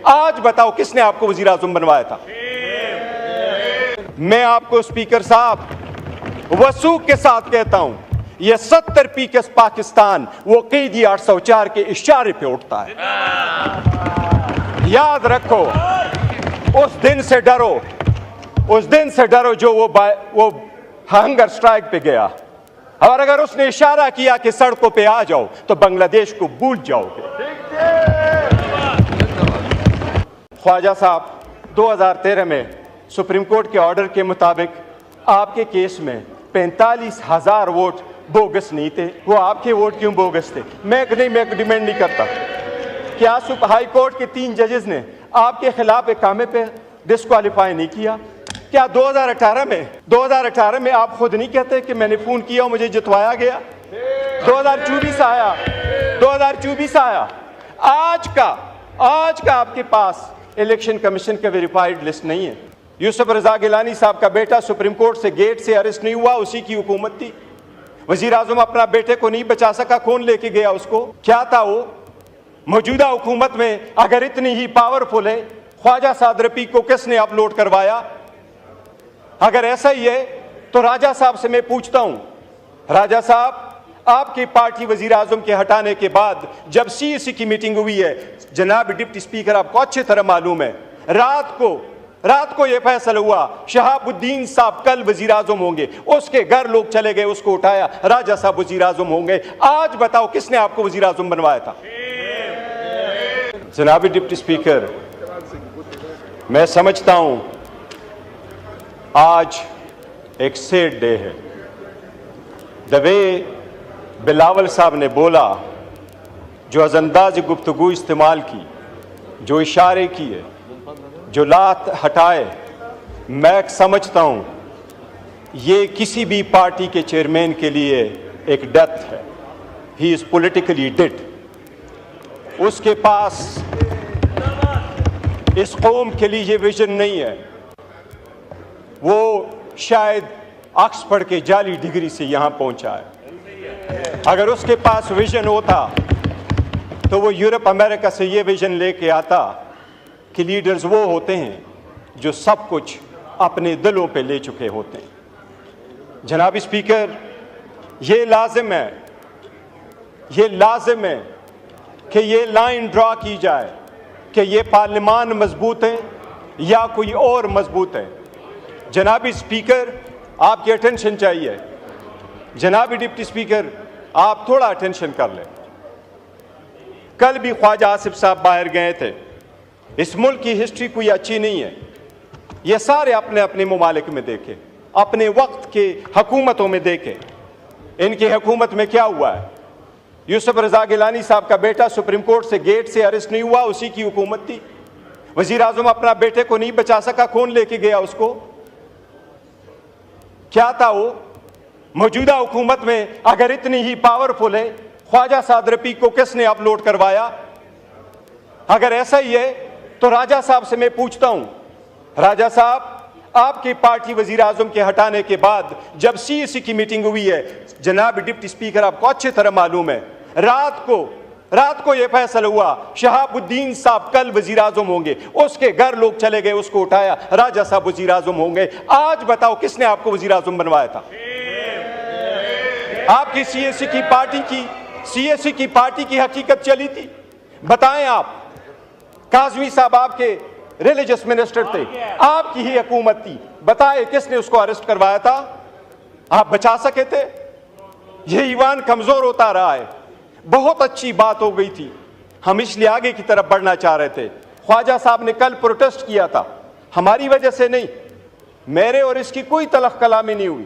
آج بتاؤ کس نے آپ کو وزیر اعظم بنوایا تھا؟ میں آپ کو اسپیکر صاحب وثوق کے ساتھ کہتا ہوں، یہ 70 پیکس پاکستان وہ قیدی 804 کے اشارے پہ اٹھتا ہے۔ یاد رکھو، اس دن سے ڈرو، اس دن سے ڈرو جو وہ ہنگر سٹرائک پہ گیا، اور اگر اس نے اشارہ کیا کہ سڑکوں پہ آ جاؤ تو بنگلہ دیش کو بھول جاؤ گے۔ خواجہ صاحب 2013 میں سپریم کورٹ کے آرڈر کے مطابق آپ کے کیس میں 45,000 ووٹ بوگس نہیں تھے۔ وہ آپ کے ووٹ کیوں بوگس تھے؟ میں ڈیمینڈ نہیں کرتا۔ کیا ہائی کورٹ کے 3 ججز نے آپ کے خلاف اقامے پہ ڈسکوالیفائی نہیں کیا؟ کیا 2018 میں آپ خود نہیں کہتے کہ میں نے فون کیا اور مجھے جتوایا گیا؟ 2024 آیا، آج کا آپ کے پاس الیکشن کمیشن کا ویریفائڈ لسٹ نہیں ہے۔ یوسف رضا گیلانی صاحب کا بیٹا سپریم کورٹ سے گیٹ سے ارسٹ نہیں ہوا، اسی کی حکومت تھی۔ وزیر اعظم اپنا بیٹے کو نہیں بچا سکا، کون لے کے گیا اس کو؟ کیا تھا وہ؟ موجودہ حکومت میں اگر اتنی ہی پاورفل ہے، خواجہ سعد رفیق کو کس نے اپلوڈ کروایا؟ اگر ایسا ہی ہے تو راجہ صاحب سے میں پوچھتا ہوں، راجہ صاحب آپ کی پارٹی وزیر اعظم کے ہٹانے کے بعد جب سی ای سی کی میٹنگ ہوئی ہے، جناب ڈپٹی اسپیکر آپ کو اچھی طرح معلوم ہے، رات کو یہ فیصلہ ہوا شہاب الدین صاحب کل وزیر اعظم ہوں گے، اس کے گھر لوگ چلے گئے، اس کو اٹھایا، راجہ صاحب وزیر اعظم ہوں گے۔ آج بتاؤ کس نے آپ کو وزیر اعظم بنوایا تھا؟ جناب ڈپٹی اسپیکر، میں سمجھتا ہوں آج ایک سیڈ ڈے ہے۔ دا وے بلاول صاحب نے بولا، جو از انداز گفتگو استعمال کی، جو اشارے کیے، جو لات ہٹائے، میں سمجھتا ہوں یہ کسی بھی پارٹی کے چیئرمین کے لیے ایک ڈیتھ ہے۔ ہی از پولیٹیکلی ڈیڈ۔ اس کے پاس اس قوم کے لیے یہ ویژن نہیں ہے۔ وہ شاید آکسفورڈ کے جعلی ڈگری سے یہاں پہنچا ہے۔ اگر اس کے پاس ویژن ہوتا تو وہ یورپ امریکہ سے یہ ویژن لے کے آتا کہ لیڈرز وہ ہوتے ہیں جو سب کچھ اپنے دلوں پہ لے چکے ہوتے ہیں۔ جناب اسپیکر، یہ لازم ہے کہ یہ لائن ڈرا کی جائے کہ یہ پارلیمان مضبوط ہے یا کوئی اور مضبوط ہے۔ جناب اسپیکر، آپ کی اٹینشن چاہیے۔ جناب ڈپٹی اسپیکر، آپ تھوڑا اٹینشن کر لیں۔ کل بھی خواجہ آصف صاحب باہر گئے تھے۔ اس ملک کی ہسٹری کوئی اچھی نہیں ہے۔ یہ سارے اپنے اپنے ممالک میں دیکھیں، اپنے وقت کے حکومتوں میں دیکھیں، ان کی حکومت میں کیا ہوا ہے۔ یوسف رضا گیلانی صاحب کا بیٹا سپریم کورٹ سے گیٹ سے ارسٹ نہیں ہوا، اسی کی حکومت تھی۔ وزیر اعظم اپنا بیٹے کو نہیں بچا سکا، کون لے کے گیا اس کو؟ کیا تھا وہ؟ موجودہ حکومت میں اگر اتنی ہی پاورفل ہے، خواجہ سعد رفیق کو کس نے اپلوڈ کروایا؟ اگر ایسا ہی ہے تو راجہ صاحب سے میں پوچھتا ہوں، راجہ صاحب آپ کی پارٹی وزیر اعظم کے ہٹانے کے بعد جب سی ای سی کی میٹنگ ہوئی ہے، جناب ڈپٹی اسپیکر آپ کو اچھی طرح معلوم ہے، رات کو یہ فیصلہ ہوا شہاب الدین صاحب کل وزیر اعظم ہوں گے، اس کے گھر لوگ چلے گئے، اس کو اٹھایا، راجہ صاحب وزیر اعظم ہوں گے۔ آج بتاؤ کس نے آپ کو وزیر اعظم بنوایا تھا؟ آپ کی سی ایس سی کی پارٹی کی حقیقت چلی تھی؟ بتائیں آپ۔ کاظمی صاحب آپ کے ریلیجس منسٹر تھے، آپ کی ہی حکومت تھی، بتائیں کس نے اس کو اریسٹ کروایا تھا؟ آپ بچا سکے تھے؟ یہ ایوان کمزور ہوتا رہا ہے۔ بہت اچھی بات ہو گئی تھی، ہم اس لیے آگے کی طرف بڑھنا چاہ رہے تھے۔ خواجہ صاحب نے کل پروٹیسٹ کیا تھا، ہماری وجہ سے نہیں، میرے اور اس کی کوئی تلخ کلامی نہیں ہوئی،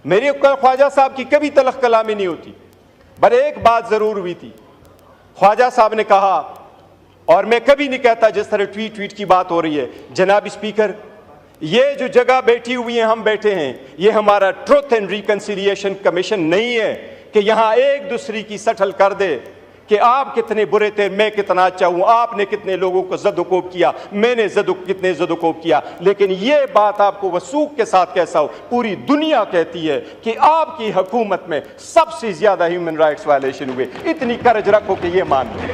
میری خواجہ صاحب کی کبھی تلخ کلامی نہیں ہوتی، پر ایک بات ضرور ہوئی تھی۔ خواجہ صاحب نے کہا، اور میں کبھی نہیں کہتا جس طرح ٹویٹ کی بات ہو رہی ہے، جناب اسپیکر یہ جو جگہ بیٹھی ہوئی ہیں، ہم بیٹھے ہیں، یہ ہمارا ٹروتھ اینڈ ریکنسیلیشن کمیشن نہیں ہے کہ یہاں ایک دوسری کی سٹل کر دے کہ آپ کتنے برے تھے، میں کتنا اچھا ہوں، آپ نے کتنے لوگوں کو زد و کوب کیا، میں نے کتنے زد و کوب کیا۔ لیکن یہ بات آپ کو وثوق کے ساتھ کیسا ہو، پوری دنیا کہتی ہے کہ آپ کی حکومت میں سب سے زیادہ ہیومن رائٹس وائلیشن ہوئے۔ اتنی کرج رکھو کہ یہ مان لو۔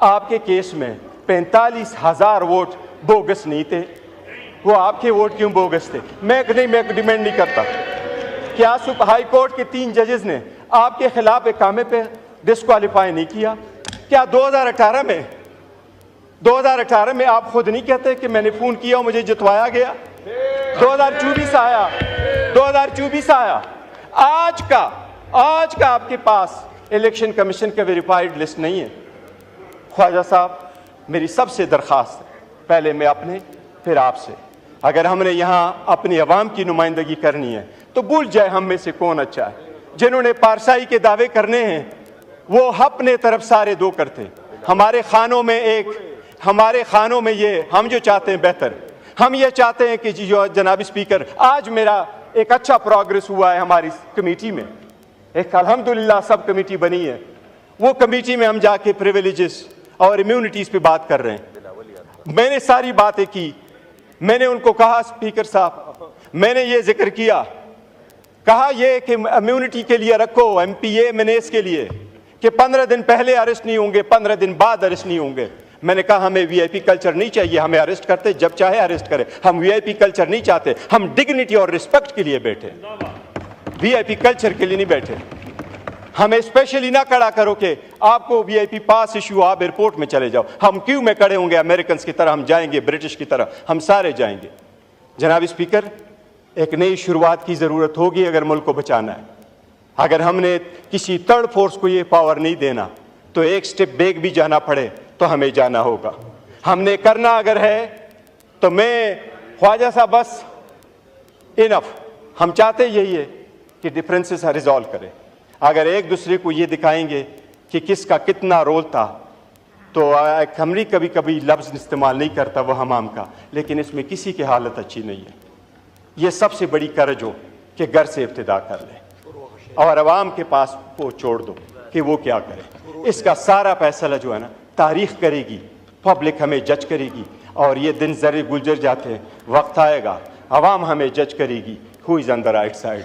آپ کے کیس میں 45,000 ووٹ بوگس نہیں تھے، وہ آپ کے ووٹ کیوں بوگس تھے؟ میں ڈیمانڈ نہیں کرتا. کیا ہائی کورٹ کے 3 ججز نے آپ کے خلاف اقامے پہ ڈسکوالیفائی نہیں کیا؟ کیا 2018 میں آپ خود نہیں کہتے کہ میں نے فون کیا اور مجھے جتوایا گیا؟ 2024 آیا. آج کا آپ کے پاس الیکشن کمیشن کا ویریفائڈ لسٹ نہیں ہے. خواجہ صاحب، میری سب سے درخواست ہے، پہلے میں اپنے پھر آپ سے، اگر ہم نے یہاں اپنی عوام کی نمائندگی کرنی ہے تو بھول جائے ہم میں سے کون اچھا ہے. جنہوں نے پارسائی کے دعوے کرنے ہیں وہ اپنے طرف سارے دو کرتے. ہمارے خانوں میں یہ ہم جو چاہتے ہیں بہتر، ہم یہ چاہتے ہیں کہ جناب اسپیکر، آج میرا ایک اچھا پروگریس ہوا ہے ہماری کمیٹی میں، ایک الحمدللہ سب کمیٹی بنی ہے. وہ کمیٹی میں ہم جا کے پریویلیجز اور امیونٹیز پہ بات کر رہے ہیں. میں نے ساری باتیں کی. میں نے ان کو کہا اسپیکر صاحب، میں نے یہ ذکر کیا، کہا یہ کہ امیونٹی کے لیے رکھو ایم پی اے منیس کے لیے کہ 15 دن پہلے اریسٹ نہیں ہوں گے، 15 دن بعد اریسٹ نہیں ہوں گے. میں نے کہا ہمیں وی آئی پی کلچر نہیں چاہیے، ہمیں اریسٹ کرتے جب چاہے اریسٹ کرے. ہم وی آئی پی کلچر نہیں چاہتے، ہم ڈگنیٹی اور رسپیکٹ کے لیے بیٹھے، وی آئی پی کلچر کے لیے نہیں بیٹھے. ہمیں اسپیشلی نہ کھڑا کرو کہ آپ کو وی آئی پی پاس ایشو، آپ ایئرپورٹ میں چلے جاؤ. ہم کیوں میں کھڑے ہوں گے؟ امریکنز کی طرح ہم جائیں گے، برٹش کی طرح ہم سارے جائیں گے. جناب اسپیکر، ایک نئی شروعات کی ضرورت ہوگی اگر ملک کو بچانا ہے. اگر ہم نے کسی تھرڈ فورس کو یہ پاور نہیں دینا تو ایک سٹیپ بیک بھی جانا پڑے تو ہمیں جانا ہوگا. ہم نے کرنا اگر ہے تو میں خواجہ صاحب بس انف، ہم چاہتے یہی ہے کہ ڈفرینسز ریزالو کریں. اگر ایک دوسرے کو یہ دکھائیں گے کہ کس کا کتنا رول تھا تو ہمری کبھی کبھی لفظ استعمال نہیں کرتا وہ حمام کا، لیکن اس میں کسی کی حالت اچھی نہیں ہے. یہ سب سے بڑی کرج ہو کہ گھر سے ابتدا کر لیں اور عوام کے پاس وہ چھوڑ دو کہ وہ کیا کرے. اس کا سارا فیصلہ جو ہے نا تاریخ کرے گی، پبلک ہمیں جج کرے گی. اور یہ دن ذرے گزر جاتے ہیں، وقت آئے گا عوام ہمیں جج کرے گی. ہو از آن دا رائٹ سائڈ.